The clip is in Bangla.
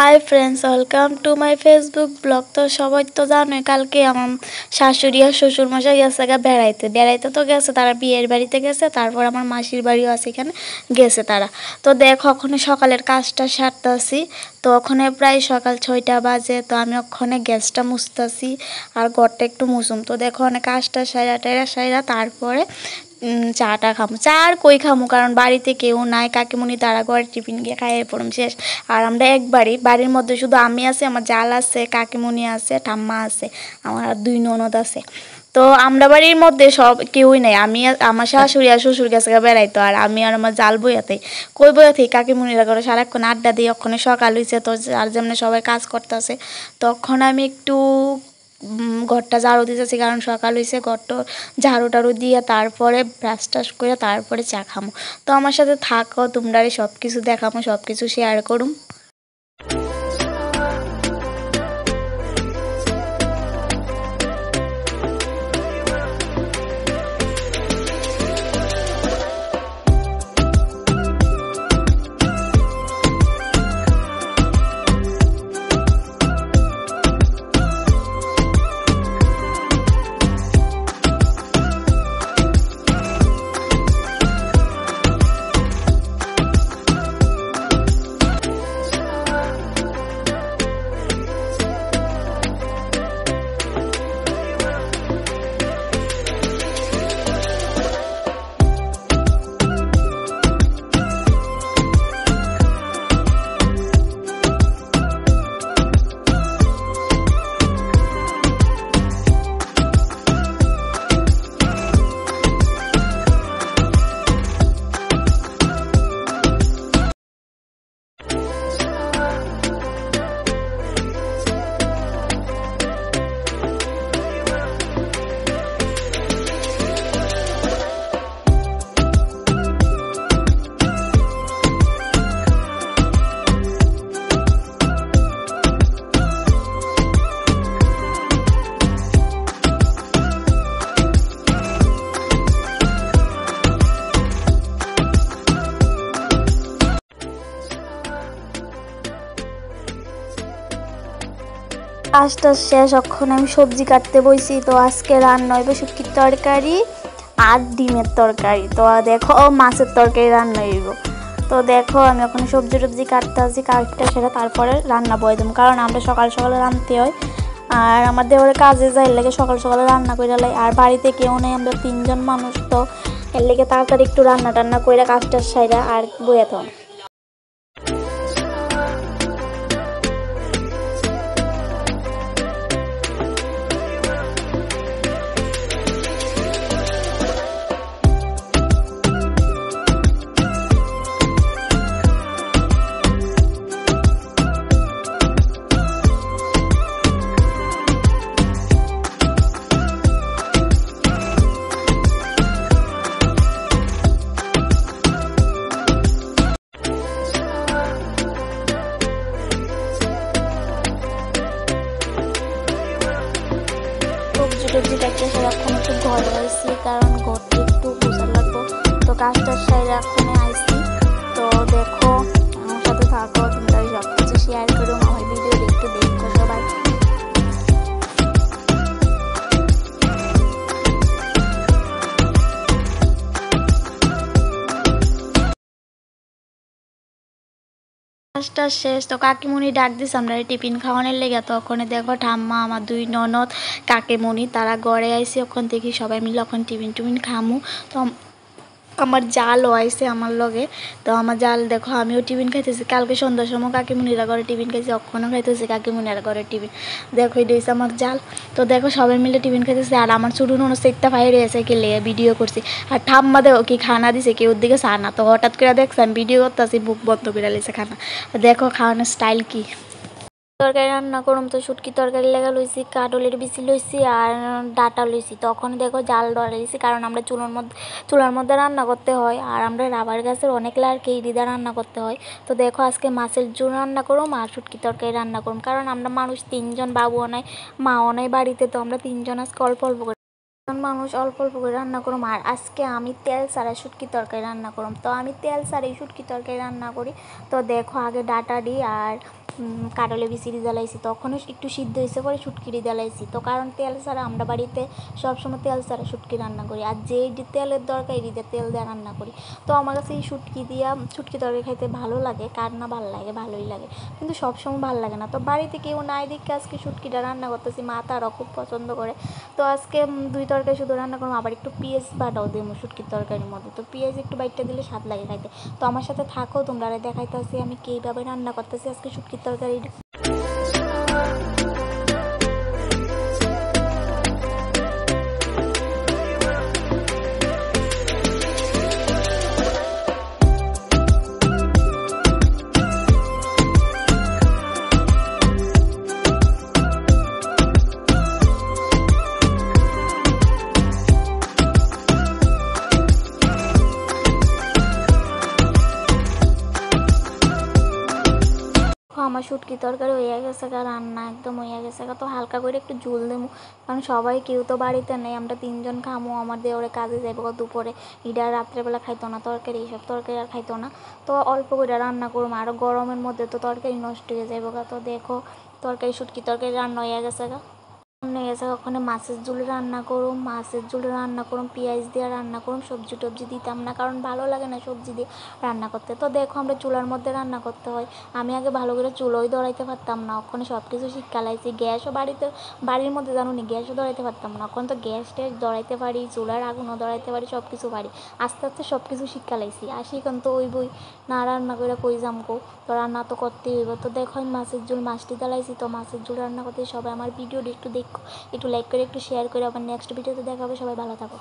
Hi friends, welcome to my Facebook blog. তো সবাই তো জানোই কালকে আমার শাশুড়ি আর শ্বশুরমশাই গেছে বেড়াইতে বেড়াইতে তো গেছে, তারা বিয়ের বাড়িতে গেছে। তারপর আমার মাসির বাড়িও আছে, এখানে গেছে তারা। তো দেখো ওখানে সকালের কাজটা সারতেছি। তো ওখানে প্রায় সকাল 6টা বাজে। তো আমি ওখানে গ্যাসটা মুছতেছি আর ঘরটা একটু মুছুম। তো দেখো অনেক কাজটা সাইরা তারপরে চাটা খামু। চা আর কই খামু, কারণ বাড়িতে কেউ নাই, কাকিমুনি তারা ঘরে টিফিন গিয়ে খাইয়ে পড়ুম শেষ। আর আমরা একবারই বাড়ির মধ্যে শুধু আমি আছে, আমার জাল আছে, কাকিমুনি আছে, ঠাম্মা আছে, আমার আর 2 ননদ আছে। তো আমরা বাড়ির মধ্যে সব কেউই নাই। আমি আমার শাশুড়ি আর শ্বশুর গেছে বেড়াইতো, আর আমি আর আমার জাল বইয়াতে কই বইয়াতে কাকিমুনিরা করে সারাক্ষণ আড্ডা দিই। ওখানে সকাল হয়েছে, তো যার যেমন সবাই কাজ করতেছে। তখন আমি একটু ঘরটা ঝাড়ু দিতেছি, কারণ সকাল হয়েছে। ঘরটা ঝাড়ু টাড়ু দিয়ে তারপরে ব্রাশ টাশ করে তারপরে চা খামো। তো আমার সাথে থাকো, তোমরা সব কিছু দেখামো, সব কিছু শেয়ার করুম। কাজটা শেষ, এখন আমি সবজি কাটতে বইছি। তো আজকে রান্না হইব শুটকির তরকারি আর ডিমের তরকারি। তো দেখো মাছের তরকারি রান্না হইব। তো দেখো আমি এখন সবজি টবজি কাটতে আসি, কাটতে সেটা তারপরে রান্না বয়ে দেবো, কারণ আমরা সকাল সকালে রাঁধতে হয়। আর আমার দেওয়ার কাজে যাই লাগে সকাল সকালে রান্না করে লাই। আর বাড়িতে কেউ নেই, আমরা 3জন মানুষ। তো এর লেগে তাড়াতাড়ি একটু রান্না টান্না করে কাজটার সাইরা আর বয়ে থাম। সবজি টবজি কাটতে সেরকম একটু ঘরে আইসি, কারণ ঘরটা একটু গোছা লাগবো। তো কাজটার সাইড এখন আইসি। তো দেখো আমার সাথে থাকো, তোমরা সব কিছু শেয়ার করো, আমার ভিডিও একটু দেখো সবাই। কাজটা শেষ, তো কাকিমুনি ডাক দিস আমরা টিফিন খাওয়ানোর লেগে। তো ওখানে দেখো ঠাম্মা, আমার 2 ননদ, কাকিমুনি তারা ঘরে আইসি। ওখান থেকে সবাই মিলে ওখানে টিফিন খামু। তো আমার জালও আইসে আমার লগে। তো আমার জাল দেখো আমিও টিফিন খাইতেছি। কালকে সন্ধ্যার সময় কাকিমুনিরা ঘরে টিফিন খাইছি, অক্ষণও খাইতেছি কাকিমুনিরা ঘরে টিফিন। দেখো এটা হয়েছে আমার জাল। তো দেখো সবাই মিলে টিফিন খাইতেছে, আর আমার ছোটো ননদ সেটটা ফাই রয়েছে কে লেগে ভিডিও করছি। আর ঠাম্মা দেখো কি খানা দিছে, কেউ দিকে চা না। তো হঠাৎ করে দেখছি আমি ভিডিও করতেছি, বুক বন্ধ করে লেছে খানা। দেখো খাওয়ানোর স্টাইল কি। তরকারি রান্না করুম। তো শুটকি তরকারি লেগা লইছি, কাটলের বিচি লইছি আর ডাটা লইছি। তখন দেখো জাল ডলাইছি, কারণ আমরা চুলার মধ্যে রান্না করতে হয়। আর আমরা রাবার গাছের অনেক লাড়কে ইডিদা রান্না করতে হয়। তো দেখো আজকে মাছের ঝোল রান্না করুম আর শুটকি তরকারি রান্না করুম, কারণ আমরা মানুষ 3জন, বাবুও নাই, মাও নাই বাড়িতে। তো আমরা 3জন আজকে অল্প অল্প করে মানুষ অল্প অল্প করে রান্না করুম। আর আজকে আমি তেল ছাড়া শুটকি তরকারি রান্না করুম। তো আমি তেল ছাড়াই শুটকি তরকারি রান্না করি। তো দেখো আগে ডাটা দিই আর কাটলে বিচিরি জ্বালাইছি, তখনও একটু সিদ্ধ হয়েছে পরে শুটকিরি জ্বালাইছি। তো কারণ তেল ছাড়া আমরা বাড়িতে সবসময় তেল ছাড়া শুটকি রান্না করি, আর যে তেলের দরকার এই তেল দিয়ে রান্না করি। তো আমার কাছে এই শুটকি তরকারি খাইতে ভালো লাগে, কার না ভালো লাগে, ভালোই লাগে, কিন্তু সবসময় ভালো লাগে না। তো বাড়িতে কেউ নাই দেখে আজকে শুটকিটা রান্না করতেছি, মা তারাও খুব পছন্দ করে। তো আজকে 2 তরকারি শুধু রান্না করবো, আবার একটু পেঁয়াজ বাটাও দেবো শুটকির তরকারির মধ্যে। তো পেঁয়াজ একটু বাইটটা দিলে স্বাদ লাগে খাইতে। তো আমার সাথে থাকো, তোমরা দেখাইতেছি আমি কীভাবে রান্না করতেছি আজকে শুটকির তরকারিটা। আমার শুটকি তরকারি হয়ে গেছে, রান্না একদম হয়ে গেছে। তো হালকা করে একটু ঝোল দেবো, কারণ সবাই কেউ তো বাড়িতে নেই, আমরা 3 জন খামো। আমার দেওরে কাজে যাবো দুপুরে, ইডা রাত্রেবেলা খাইতো না তরকারি, এইসব তরকারি আর খাইতো না। তো অল্প করে রান্না করবো, আরও গরমের মধ্যে তো তরকারি নষ্ট হয়ে যাবো। তো দেখো শুটকি তরকারি রান্না হয়ে গেছে। নিয়ে গেছে ওখানে মাছের ঝোল রান্না করুম পেঁয়াজ দিয়ে রান্না করুম, সবজি টবজি দিতাম না, কারণ ভালো লাগে না সবজি দিয়ে রান্না করতে। তো দেখো আমরা চুলার মধ্যে রান্না করতে হয়। আমি আগে ভালো করে চুলোই ধরাইতে পারতাম না, ওখানে সব কিছু শিক্ষা লাইছি। গ্যাসও বাড়ির মধ্যে জানো নি, গ্যাসও ধরাইতে পারতাম না, এখন তো গ্যাস ট্যাস ধরাইতে পারি, চুলার আগুনও ধরাইতে পারি, সব কিছু পারি। আস্তে আস্তে সব কিছু শিক্ষা লাইছি। আর এখন তো ওই বই না রান্না করে কই যামকো, তো রান্না তো করতেই হইব। তো দেখো আমি মাছের ঝোল মাছটি জ্বালাইছি। তো মাছের ঝোল রান্না করতে সবাই আমার ভিডিওটি একটু দেখো, একটু লাইক করে একটু শেয়ার করে, আবার নেক্সট ভিডিওতে দেখাবো। সবাই ভালো থাকো।